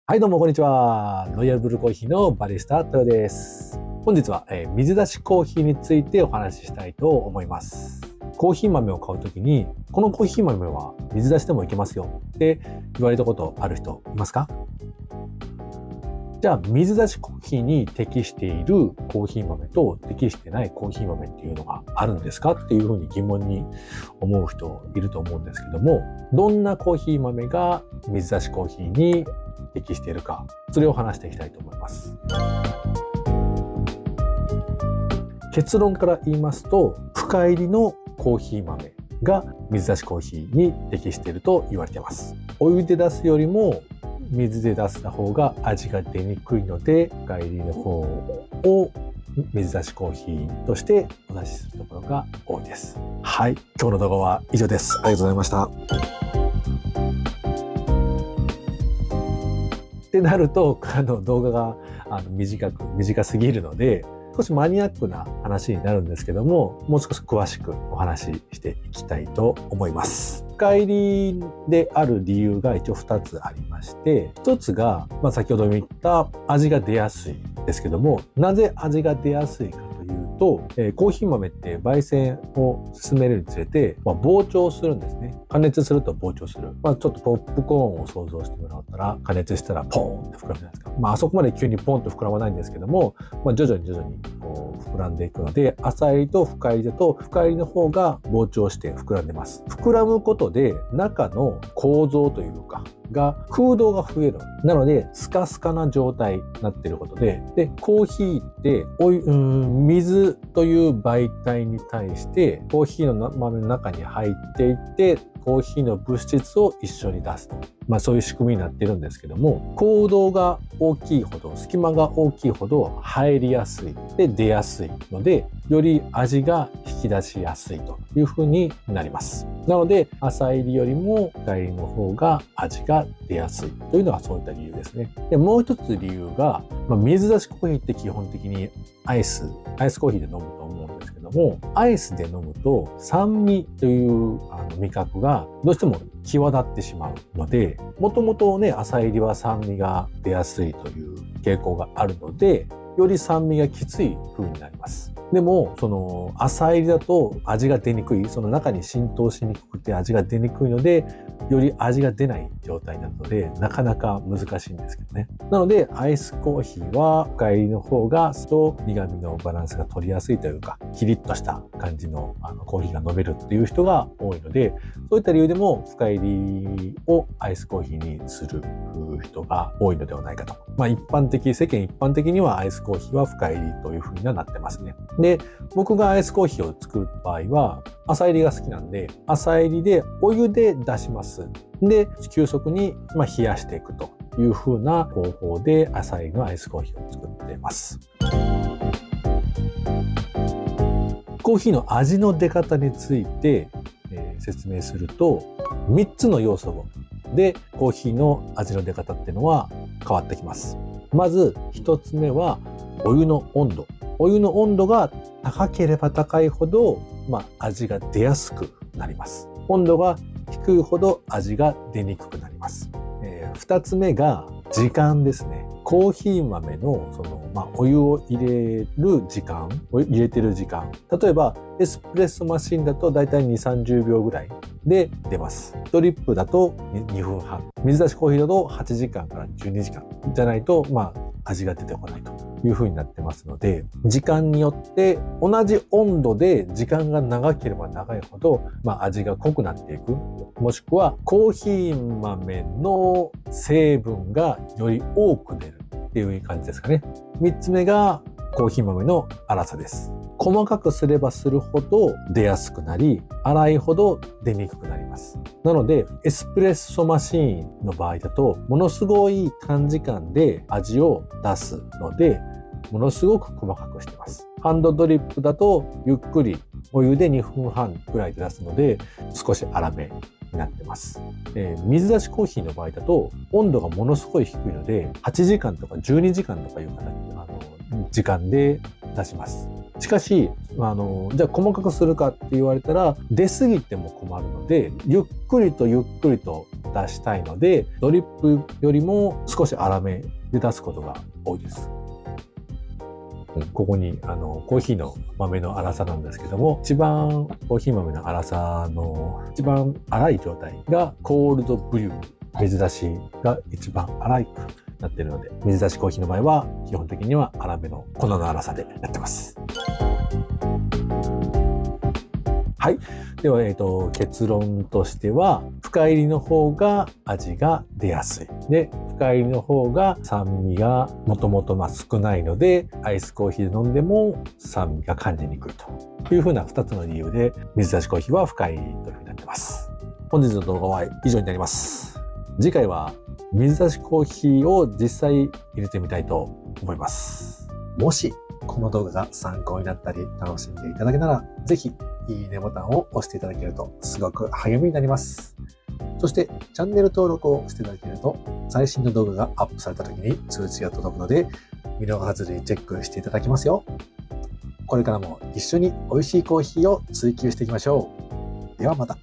はい、どうもこんにちは。ロイヤルブルーコーヒーのバリスタ豊です。本日は、水出しコーヒーについてお話ししたいと思います。コーヒー豆を買うときに、このコーヒー豆は水出しでもいけますよって言われたことある人いますか？じゃあ、水出しコーヒーに適しているコーヒー豆と適してないコーヒー豆っていうのがあるんですかっていうふうに疑問に思う人いると思うんですけども、どんなコーヒー豆が水出しコーヒーに適しているか、それを話していきたいと思います。結論から言いますと、深入りのコーヒー豆が水出しコーヒーに適していると言われています。お湯で出すよりも水で出した方が味が出にくいので、深入りの方を水出しコーヒーとしてお出しするところが多いです。はい、今日の動画は以上です。ありがとうございました。ってなると、動画が短すぎるので、少しマニアックな話になるんですけども、もう少し詳しくお話ししていきたいと思います。深入りである理由が一応2つありまして、1つが、先ほど言った味が出やすいですけども、なぜ味が出やすいかというと、コーヒー豆って焙煎を進めるにつれて、膨張するんですね。加熱すると膨張する。ちょっとポップコーンを想像してもらったら、加熱したらポーンって膨らむじゃないですか。あそこまで急にポンと膨らまないんですけども、徐々にこう膨らんでいくので、浅入りと深入りだと、深入りの方が膨張して膨らんでます。膨らむことで中の構造というか空洞が増える。なのでスカスカな状態になっていることで、コーヒーって水という媒体に対してコーヒーの豆の中に入っていってコーヒーの物質を一緒に出すと。そういう仕組みになっているんですけども、構造が大きいほど、隙間が大きいほど入りやすいで出やすいので、より味が引き出しやすいというふうになります。なので、浅入りよりも深入りの方が味が出やすいというのはそういった理由ですね。で、もう一つ理由が、水出しコーヒーって基本的にアイスコーヒーで飲むと思うんですけども、アイスで飲むと酸味という味覚がどうしても際立ってしまうので、もともとね、浅入りは酸味が出やすいという傾向があるので、より酸味がきつい風になります。でも、その浅入りだと味が出にくい、その中に浸透しにくくて味が出にくいので、より味が出ない状態になるので、なかなか難しいんですけどね。なので、アイスコーヒーは深入りの方が苦味のバランスが取りやすいというか、キリッとした感じのコーヒーが飲めるっていう人が多いので、そういった理由でも深入りをアイスコーヒーにする人が多いのではないかと。世間一般的にはアイスコーヒーは深入りというふうにはなってますね。で、僕がアイスコーヒーを作る場合は、浅入りが好きなんで、浅入りでお湯で出します。で、急速に冷やしていくというふうな方法で浅入りのアイスコーヒーを作っています。コーヒーの味の出方について、説明すると、3つの要素でコーヒーの味の出方っていうのは変わってきます。まず1つ目はお湯の温度。お湯の温度が高ければ高いほど、味が出やすくなります。温度が低いほど味が出にくくなります。2つ目が時間ですね。コーヒー豆のお湯を入れてる時間。例えばエスプレッソマシンだとだいたい2、30秒ぐらいで出ます。ドリップだと2分半。水出しコーヒーだと8時間から12時間じゃないと、味が出てこないという風になってますので、時間によって同じ温度で時間が長ければ長いほど、味が濃くなっていく。もしくはコーヒー豆の成分がより多く出るっていう感じですかね。3つ目がコーヒー豆の粗さです。細かくすればするほど出やすくなり、粗いほど出にくくなります。なので、エスプレッソマシーンの場合だと、ものすごい短時間で味を出すので、ものすごく細かくしています。ハンドドリップだと、ゆっくりお湯で2分半くらいで出すので、少し粗めになってます。水出しコーヒーの場合だと、温度がものすごい低いので、8時間とか12時間とかいう時間で出します。しかし、じゃあ細かくするかって言われたら、出過ぎても困るので、ゆっくりと出したいので、ドリップよりも少し粗めで出すことが多いです。ここにコーヒーの豆の粗さなんですけども、一番コーヒー豆の粗さの一番粗い状態がコールドブリュー、水出しが一番粗くなっているので、水出しコーヒーの場合は基本的には粗めの粉の粗さでやってます。はい。では、結論としては、深入りの方が味が出やすい。で、深入りの方が酸味がもともと少ないので、アイスコーヒーで飲んでも酸味が感じにくいというふうな2つの理由で、水出しコーヒーは深入りというふうになっています。本日の動画は以上になります。次回は水出しコーヒーを実際入れてみたいと思います。もしこの動画が参考になったり楽しんでいただけたら、ぜひいいねボタンを押していただけるとすごく励みになります。そしてチャンネル登録をしていただけると最新の動画がアップされた時に通知が届くので、見逃さずにチェックしていただきますよ。これからも一緒に美味しいコーヒーを追求していきましょう。ではまた。